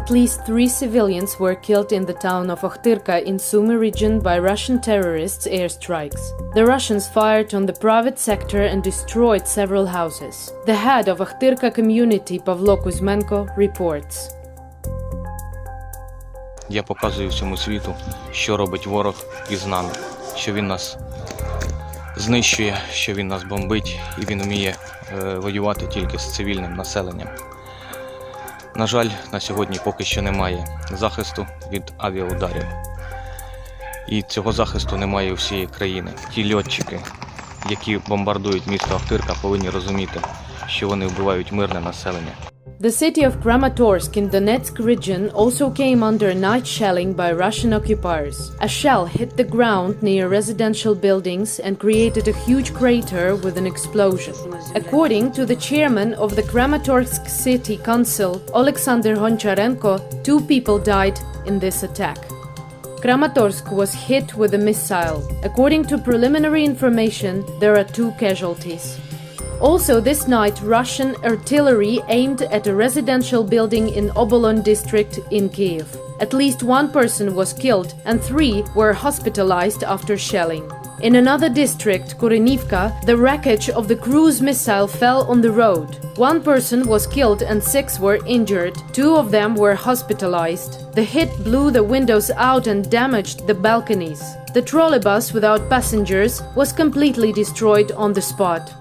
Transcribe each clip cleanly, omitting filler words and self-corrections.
At least 3 civilians were killed in the town of Ochtyrka in Sumy region by Russian terrorists' airstrikes. The Russians fired on the private sector and destroyed several houses. The head of Ochtyrka community, Pavlo Kuzmenko, reports. Я показую всьому світу, що робить ворог із нами, що він нас знищує, що він нас бомбить і він вміє воювати тільки з цивільним населенням. На жаль, на сьогодні поки що немає захисту від авіаударів. І цього захисту немає у всієї країни. Ті льотчики, які бомбардують місто Охтирка, повинні розуміти, що вони вбивають мирне населення. The city of Kramatorsk in Donetsk region also came under night shelling by Russian occupiers. A shell hit the ground near residential buildings and created a huge crater with an explosion. According to the chairman of the Kramatorsk City Council, Alexander Honcharenko, 2 people died in this attack. Kramatorsk was hit with a missile. According to preliminary information, there are 2 casualties. Also this night, Russian artillery aimed at a residential building in Obolon district in Kyiv. At least 1 person was killed and 3 were hospitalized after shelling. In another district, Kurinivka, the wreckage of the cruise missile fell on the road. 1 person was killed and 6 were injured. 2 of them were hospitalized. The hit blew the windows out and damaged the balconies. The trolleybus without passengers was completely destroyed on the spot.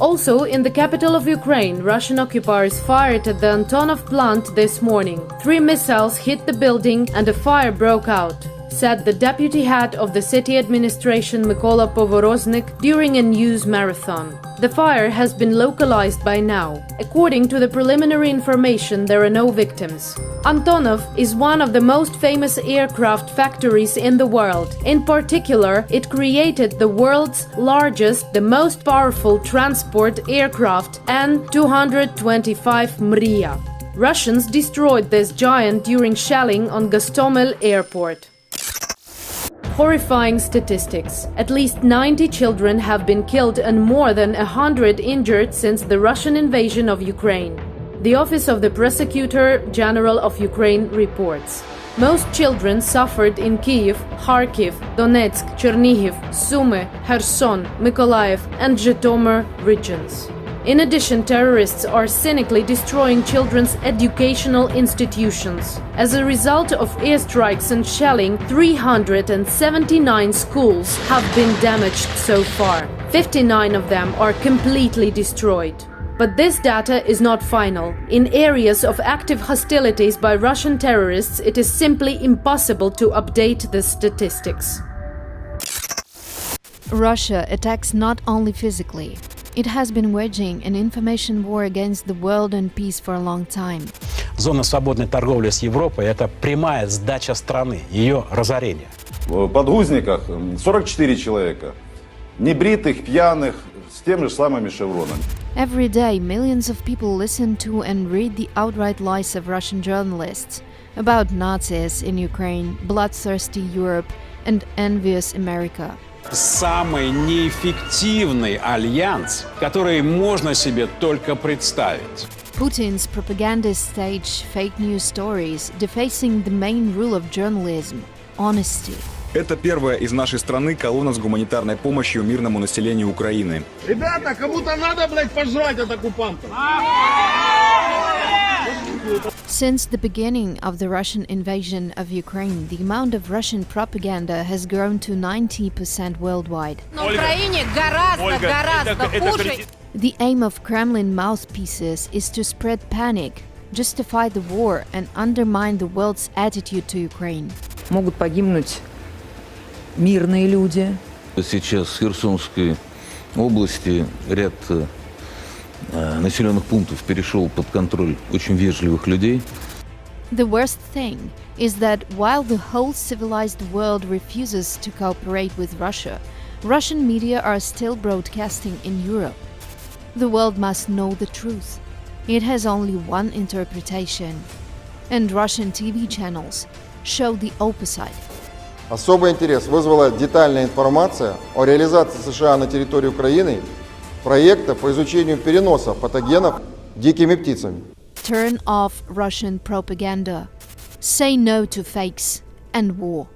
Also, in the capital of Ukraine, Russian occupiers fired at the Antonov plant this morning. 3 missiles hit the building and a fire broke out, said the deputy head of the city administration Mykola Povoroznik during a news marathon. The fire has been localized by now. According to the preliminary information, there are no victims. Antonov is one of the most famous aircraft factories in the world. In particular, it created the world's largest, the most powerful transport aircraft An-225 Mriya. Russians destroyed this giant during shelling on Gostomel airport. Horrifying statistics. At least 90 children have been killed and more than 100 injured since the Russian invasion of Ukraine. The Office of the Prosecutor General of Ukraine reports. Most children suffered in Kyiv, Kharkiv, Donetsk, Chernihiv, Sumy, Kherson, Mykolaiv and Zhytomyr regions. In addition, terrorists are cynically destroying children's educational institutions. As a result of airstrikes and shelling, 379 schools have been damaged so far. 59 of them are completely destroyed. But this data is not final. In areas of active hostilities by Russian terrorists, it is simply impossible to update the statistics. Russia attacks not only physically. It has been waging an information war against the world and peace for a long time. Зона свободной торговли с Европой – это прямая сдача страны, ее разорение. В подгузниках 44 человека, небритых, пьяных, с теми же самыми шевронами. Every day, millions of people listen to and read the outright lies of Russian journalists about Nazis in Ukraine, bloodthirsty Europe and envious America. Самый неэффективный альянс, который можно себе только представить. Putin's propagandists stage fake news stories, defacing the main rule of journalism – honesty. Это первая из нашей страны колонна с гуманитарной помощью мирному населению Украины. Ребята, кому-то надо, пожрать от оккупантов. Since the beginning of the Russian invasion of Ukraine, the amount of Russian propaganda has grown to 90% worldwide. The aim of Kremlin mouthpieces is to spread panic, justify the war and undermine the world's attitude to Ukraine. Могут погибнуть мирные люди. Сейчас в Херсонской области ряд населенных пунктов перешел под контроль очень вежливых людей. The worst thing is that while the whole civilized world refuses to cooperate with Russia, Russian media are still broadcasting in Europe. The world must know the truth. It has only one interpretation. And Russian TV channels show the opposite. Особый интерес вызвала детальная информация о реализации США на территории Украины проекта по изучению переноса патогенов дикими птицами. turn off Russian propaganda. Say no to fakes and war.